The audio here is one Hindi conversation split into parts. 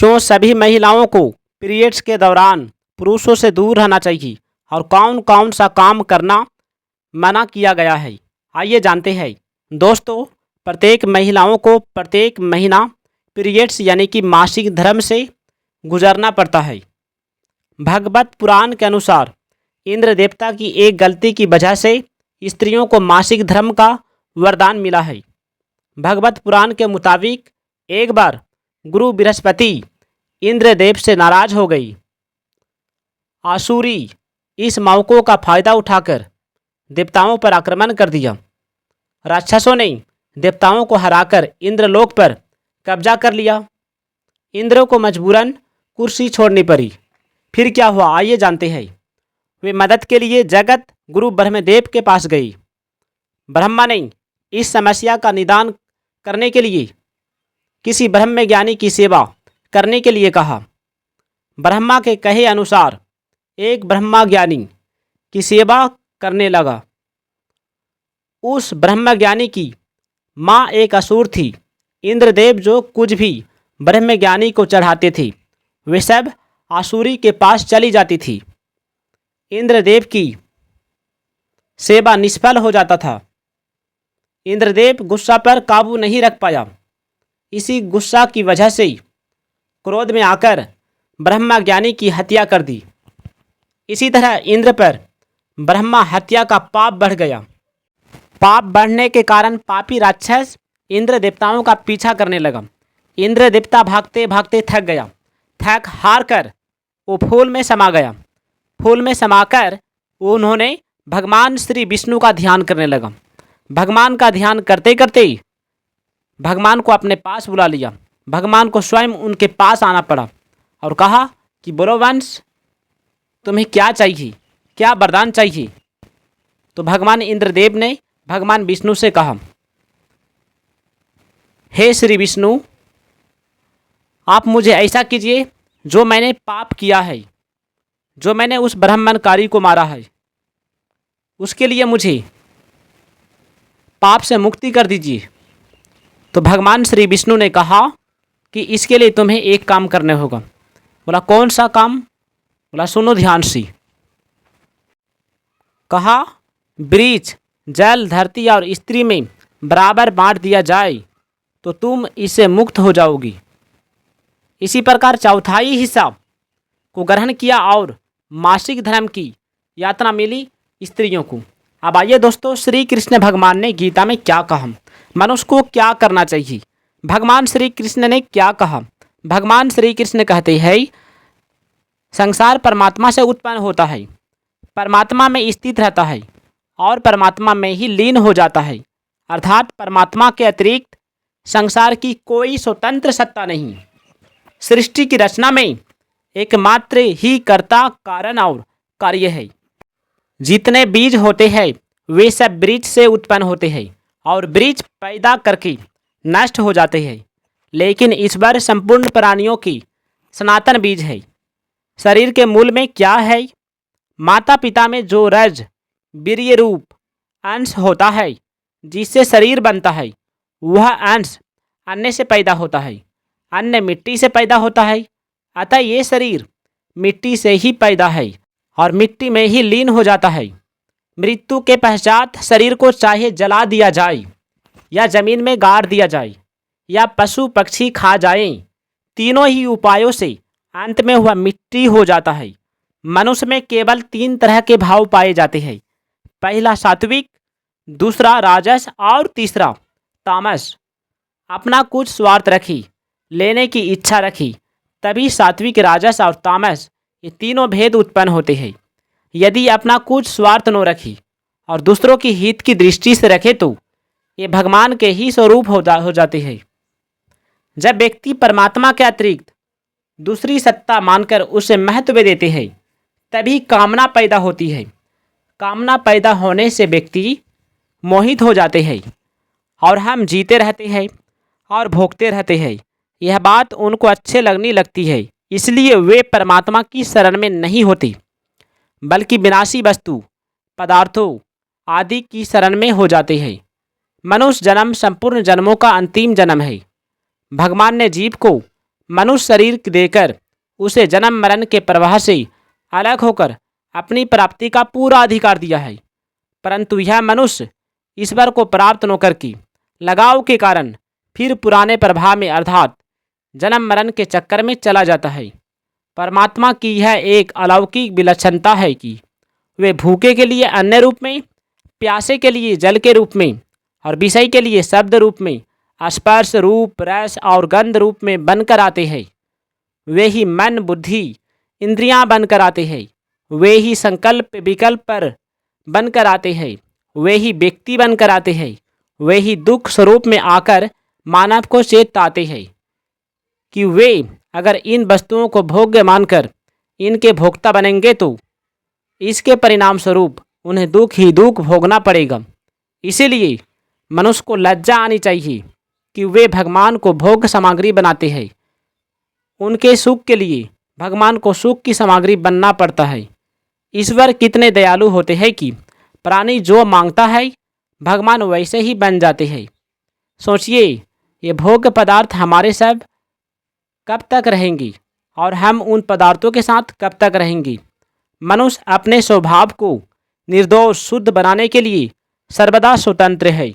क्यों सभी महिलाओं को पीरियड्स के दौरान पुरुषों से दूर रहना चाहिए और कौन कौन सा काम करना मना किया गया है, आइए जानते हैं। दोस्तों, प्रत्येक महिलाओं को प्रत्येक महीना पीरियड्स यानी कि मासिक धर्म से गुजरना पड़ता है। भगवत पुराण के अनुसार इंद्र देवता की एक गलती की वजह से स्त्रियों को मासिक धर्म का वरदान मिला है। भगवत पुराण के मुताबिक एक बार गुरु बृहस्पति इंद्रदेव से नाराज हो गई। आसुरी इस मौके का फायदा उठाकर देवताओं पर आक्रमण कर दिया। राक्षसों ने देवताओं को हराकर इंद्रलोक पर कब्जा कर लिया। इंद्र को मजबूरन कुर्सी छोड़नी पड़ी। फिर क्या हुआ, आइए जानते हैं। वे मदद के लिए जगत गुरु ब्रह्मदेव के पास गई। ब्रह्मा ने इस समस्या का निदान करने के लिए किसी ब्रह्म ज्ञानी की सेवा करने के लिए कहा। ब्रह्मा के कहे अनुसार एक ब्रह्मा ज्ञानी की सेवा करने लगा। उस ब्रह्म ज्ञानी की माँ एक असुर थी। इंद्रदेव जो कुछ भी ब्रह्म ज्ञानी को चढ़ाते थे वे सब आसुरी के पास चली जाती थी। इंद्रदेव की सेवा निष्फल हो जाता था। इंद्रदेव गुस्सा पर काबू नहीं रख पाया। इसी गुस्सा की वजह से क्रोध में आकर ब्रह्मा ज्ञानी की हत्या कर दी। इसी तरह इंद्र पर ब्रह्मा हत्या का पाप बढ़ गया। पाप बढ़ने के कारण पापी राक्षस इंद्र देवताओं का पीछा करने लगा। इंद्र देवता भागते भागते थक गया। थक हार कर वो फूल में समा गया। फूल में समाकर उन्होंने भगवान श्री विष्णु का ध्यान करने लगा। भगवान का ध्यान करते करते भगवान को अपने पास बुला लिया। भगवान को स्वयं उनके पास आना पड़ा और कहा कि बोलो वंश, तुम्हें क्या चाहिए, क्या वरदान चाहिए। तो भगवान इंद्रदेव ने भगवान विष्णु से कहा, हे श्री विष्णु, आप मुझे ऐसा कीजिए जो मैंने पाप किया है, जो मैंने उस ब्राह्मणकारी को मारा है, उसके लिए मुझे पाप से मुक्ति कर दीजिए। तो भगवान श्री विष्णु ने कहा कि इसके लिए तुम्हें एक काम करने होगा। बोला कौन सा काम? बोला सुनो ध्यान से। कहा वृक्ष, जल, धरती और स्त्री में बराबर बांट दिया जाए तो तुम इससे मुक्त हो जाओगी। इसी प्रकार चौथाई हिस्सा को ग्रहण किया और मासिक धर्म की यातना मिली स्त्रियों को। अब आइए दोस्तों, श्री कृष्ण भगवान ने गीता में क्या कहा, मनुष्य को क्या करना चाहिए। भगवान श्री कृष्ण ने क्या कहा? भगवान श्री कृष्ण कहते हैं संसार परमात्मा से उत्पन्न होता है, परमात्मा में स्थित रहता है और परमात्मा में ही लीन हो जाता है। अर्थात परमात्मा के अतिरिक्त संसार की कोई स्वतंत्र सत्ता नहीं। सृष्टि की रचना में एकमात्र ही कर्ता, कारण और कार्य है। जितने बीज होते हैं वे सब वृक्ष से उत्पन्न होते हैं और वृक्ष पैदा करके नष्ट हो जाते हैं। लेकिन ईश्वर संपूर्ण प्राणियों की सनातन बीज है। शरीर के मूल में क्या है? माता पिता में जो रज वीर्य रूप अंश होता है जिससे शरीर बनता है, वह अंश अन्न से पैदा होता है। अन्न मिट्टी से पैदा होता है। अतः ये शरीर मिट्टी से ही पैदा है और मिट्टी में ही लीन हो जाता है। मृत्यु के पश्चात शरीर को चाहे जला दिया जाए या जमीन में गाड़ दिया जाए या पशु पक्षी खा जाएं, तीनों ही उपायों से अंत में वह मिट्टी हो जाता है। मनुष्य में केवल 3 तरह के भाव पाए जाते हैं। पहला सात्विक, दूसरा राजस और तीसरा तामस। अपना कुछ स्वार्थ रखी, लेने की इच्छा रखी, तभी सात्विक, राजस और तामस ये तीनों भेद उत्पन्न होते हैं। यदि अपना कुछ स्वार्थ न रखी और दूसरों की हित की दृष्टि से रखे तो ये भगवान के ही स्वरूप हो जाते हैं। जब व्यक्ति परमात्मा के अतिरिक्त दूसरी सत्ता मानकर उसे महत्व देते हैं तभी कामना पैदा होती है। कामना पैदा होने से व्यक्ति मोहित हो जाते हैं और हम जीते रहते हैं और भोगते रहते हैं। यह बात उनको अच्छे लगने लगती है, इसलिए वे परमात्मा की शरण में नहीं होते बल्कि विनाशी वस्तु, पदार्थों आदि की शरण में हो जाते हैं। मनुष्य जन्म संपूर्ण जन्मों का अंतिम जन्म है। भगवान ने जीव को मनुष्य शरीर देकर उसे जन्म मरण के प्रवाह से अलग होकर अपनी प्राप्ति का पूरा अधिकार दिया है, परंतु यह मनुष्य ईश्वर को प्राप्त न करके लगाव के कारण फिर पुराने प्रभाव में अर्थात जन्म मरण के चक्कर में चला जाता है। परमात्मा की यह एक अलौकिक विलक्षणता है कि वे भूखे के लिए अन्न रूप में, प्यासे के लिए जल के रूप में और विषय के लिए शब्द रूप में, स्पर्श रूप, रस और गंध रूप में बनकर आते हैं। वे ही मन, बुद्धि, इंद्रियां बनकर आते हैं। वे ही संकल्प विकल्प पर बनकर आते हैं। वे ही व्यक्ति बनकर आते हैं। वे ही दुख स्वरूप में आकर मानव को चेताते हैं कि वे अगर इन वस्तुओं को भोग्य मानकर इनके भोक्ता बनेंगे तो इसके परिणाम स्वरूप उन्हें दुख ही दुख भोगना पड़ेगा। इसीलिए मनुष्य को लज्जा आनी चाहिए कि वे भगवान को भोग सामग्री बनाते हैं। उनके सुख के लिए भगवान को सुख की सामग्री बनना पड़ता है। ईश्वर कितने दयालु होते हैं कि प्राणी जो मांगता है भगवान वैसे ही बन जाते हैं। सोचिए, ये भोग पदार्थ हमारे सब कब तक रहेंगी और हम उन पदार्थों के साथ कब तक रहेंगे। मनुष्य अपने स्वभाव को निर्दोष शुद्ध बनाने के लिए सर्वदा स्वतंत्र है,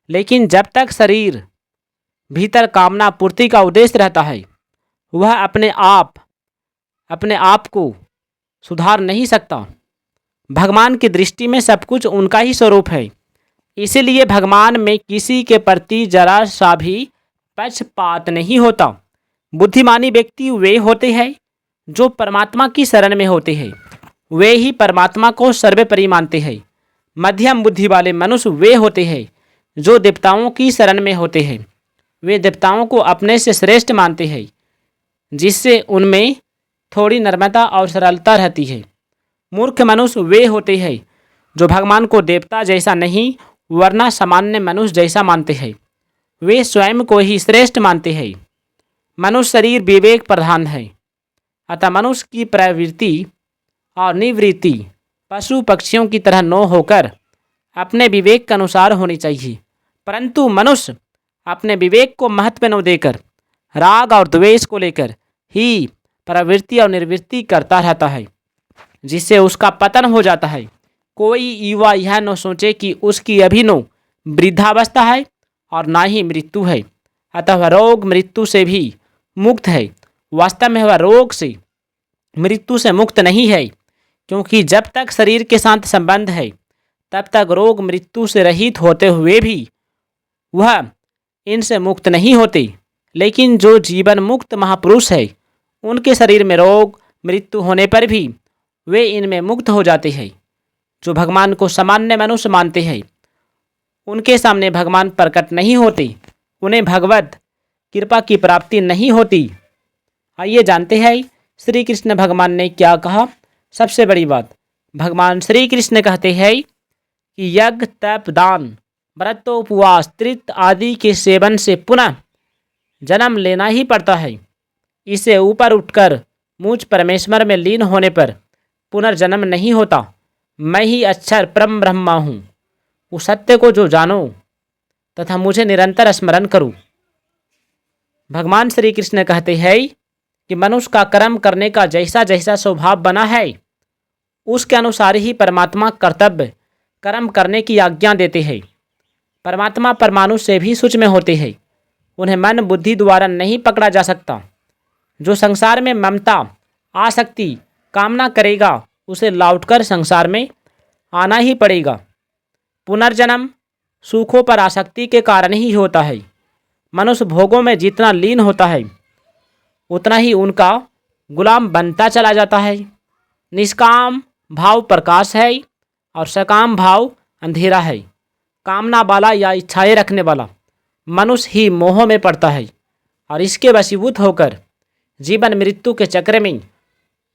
लेकिन जब तक शरीर भीतर कामना पूर्ति का उद्देश्य रहता है वह अपने आप को सुधार नहीं सकता। भगवान की दृष्टि में सब कुछ उनका ही स्वरूप है। इसीलिए भगवान में किसी के प्रति जरा सा भी पक्षपात नहीं होता। बुद्धिमानी व्यक्ति वे होते हैं जो परमात्मा की शरण में होते हैं। वे ही परमात्मा को सर्वोपरि मानते हैं। मध्यम बुद्धि वाले मनुष्य वे होते हैं जो देवताओं की शरण में होते हैं। वे देवताओं को अपने से श्रेष्ठ मानते हैं, जिससे उनमें थोड़ी नम्रता और सरलता रहती है। मूर्ख मनुष्य वे होते हैं जो भगवान को देवता जैसा नहीं वरना सामान्य मनुष्य जैसा मानते हैं। वे स्वयं को ही श्रेष्ठ मानते हैं। मनुष्य शरीर विवेक प्रधान है, अतः मनुष्य की प्रवृत्ति और निवृत्ति पशु पक्षियों की तरह न होकर अपने विवेक के अनुसार होनी चाहिए। परंतु मनुष्य अपने विवेक को महत्व न देकर राग और द्वेष को लेकर ही प्रवृत्ति और निवृत्ति करता रहता है, जिससे उसका पतन हो जाता है। कोई युवा यह न सोचे कि उसकी अभी न वृद्धावस्था है और ना ही मृत्यु है, अतः वह रोग मृत्यु से भी मुक्त है। वास्तव में वह रोग से मृत्यु से मुक्त नहीं है, क्योंकि जब तक शरीर के साथ संबंध है तब तक रोग मृत्यु से रहित होते हुए भी वह इनसे मुक्त नहीं होते। लेकिन जो जीवन मुक्त महापुरुष है उनके शरीर में रोग मृत्यु होने पर भी वे इनमें मुक्त हो जाते हैं। जो भगवान को सामान्य मनुष्य मानते हैं उनके सामने भगवान प्रकट नहीं होते, उन्हें भगवत कृपा की प्राप्ति नहीं होती। आइए जानते हैं श्री कृष्ण भगवान ने क्या कहा। सबसे बड़ी बात, भगवान श्री कृष्ण कहते हैं कि यज्ञ तप दान व्रतोपवास त्रित आदि के सेवन से पुनः जन्म लेना ही पड़ता है। इससे ऊपर उठकर मुझ परमेश्वर में लीन होने पर पुनर्जन्म नहीं होता। मैं ही अक्षर परम ब्रह्मा हूँ। उस सत्य को जो जानो तथा मुझे निरंतर स्मरण करो। भगवान श्री कृष्ण कहते हैं कि मनुष्य का कर्म करने का जैसा जैसा स्वभाव बना है उसके अनुसार ही परमात्मा कर्तव्य कर्म करने की आज्ञा देते हैं। परमात्मा परमाणु से भी सूक्ष्म होते हैं, उन्हें मन बुद्धि द्वारा नहीं पकड़ा जा सकता। जो संसार में ममता आसक्ति कामना करेगा उसे लौटकर संसार में आना ही पड़ेगा। पुनर्जन्म सुखों पर आसक्ति के कारण ही होता है। मनुष्य भोगों में जितना लीन होता है उतना ही उनका गुलाम बनता चला जाता है। निष्काम भाव प्रकाश है और सकाम भाव अंधेरा है। कामना वाला या इच्छाएं रखने वाला मनुष्य ही मोह में पड़ता है और इसके वशीभूत होकर जीवन मृत्यु के चक्र में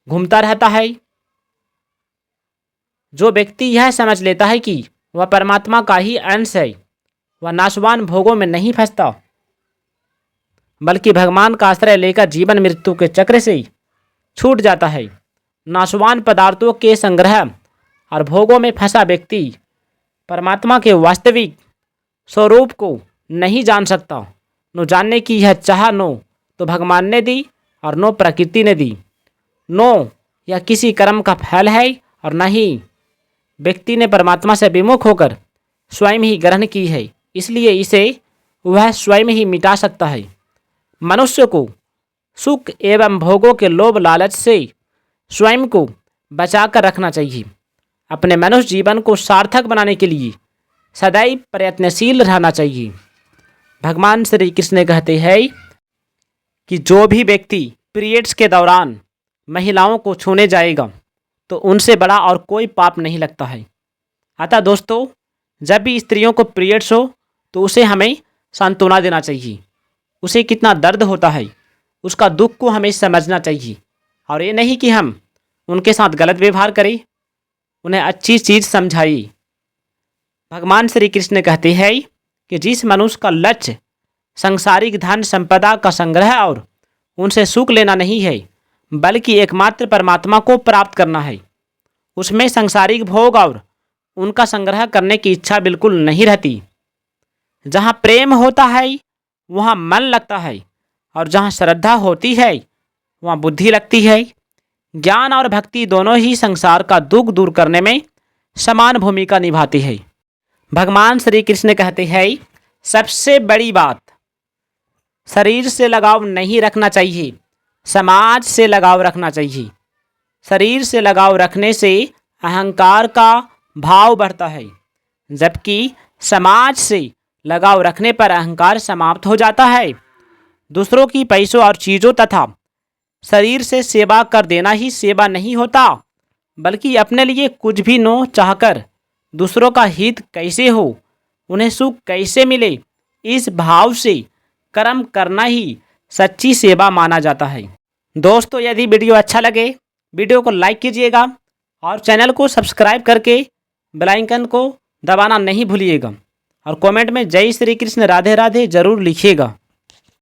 घूमता रहता है। जो व्यक्ति यह समझ लेता है कि वह परमात्मा का ही अंश है वह नाशवान भोगों में नहीं फंसता, बल्कि भगवान का आश्रय लेकर जीवन मृत्यु के चक्र से छूट जाता है। नाशवान पदार्थों के संग्रह और भोगों में फंसा व्यक्ति परमात्मा के वास्तविक स्वरूप को नहीं जान सकता। न जानने की यह चाह नो तो भगवान ने दी और न प्रकृति ने दी। नो यह किसी कर्म का फल है और न ही व्यक्ति ने परमात्मा से विमुख होकर स्वयं ही ग्रहण की है, इसलिए इसे वह स्वयं ही मिटा सकता है। मनुष्य को सुख एवं भोगों के लोभ लालच से स्वयं को बचा कर रखना चाहिए। अपने मनुष्य जीवन को सार्थक बनाने के लिए सदैव प्रयत्नशील रहना चाहिए। भगवान श्री कृष्ण कहते हैं कि जो भी व्यक्ति पीरियड्स के दौरान महिलाओं को छूने जाएगा तो उनसे बड़ा और कोई पाप नहीं लगता है। अतः दोस्तों, जब भी स्त्रियों को पीरियड्स हो तो उसे हमें सांत्वना देना चाहिए। उसे कितना दर्द होता है उसका दुख को हमें समझना चाहिए, और ये नहीं कि हम उनके साथ गलत व्यवहार करें, उन्हें अच्छी चीज़ समझाइए। भगवान श्री कृष्ण कहते हैं कि जिस मनुष्य का लक्ष्य सांसारिक धन संपदा का संग्रह और उनसे सुख लेना नहीं है, बल्कि एकमात्र परमात्मा को प्राप्त करना है, उसमें सांसारिक भोग और उनका संग्रह करने की इच्छा बिल्कुल नहीं रहती। जहाँ प्रेम होता है वहाँ मन लगता है, और जहाँ श्रद्धा होती है वहाँ बुद्धि लगती है। ज्ञान और भक्ति दोनों ही संसार का दुख दूर करने में समान भूमिका निभाती है। भगवान श्री कृष्ण कहते हैं, सबसे बड़ी बात शरीर से लगाव नहीं रखना चाहिए, समाज से लगाव रखना चाहिए। शरीर से लगाव रखने से अहंकार का भाव बढ़ता है, जबकि समाज से लगाव रखने पर अहंकार समाप्त हो जाता है। दूसरों की पैसों और चीज़ों तथा शरीर से सेवा कर देना ही सेवा नहीं होता, बल्कि अपने लिए कुछ भी न चाहकर दूसरों का हित कैसे हो, उन्हें सुख कैसे मिले, इस भाव से कर्म करना ही सच्ची सेवा माना जाता है। दोस्तों, यदि वीडियो अच्छा लगे वीडियो को लाइक कीजिएगा और चैनल को सब्सक्राइब करके बेल आइकन को दबाना नहीं भूलिएगा, और कमेंट में जय श्री कृष्ण राधे राधे जरूर लिखिएगा।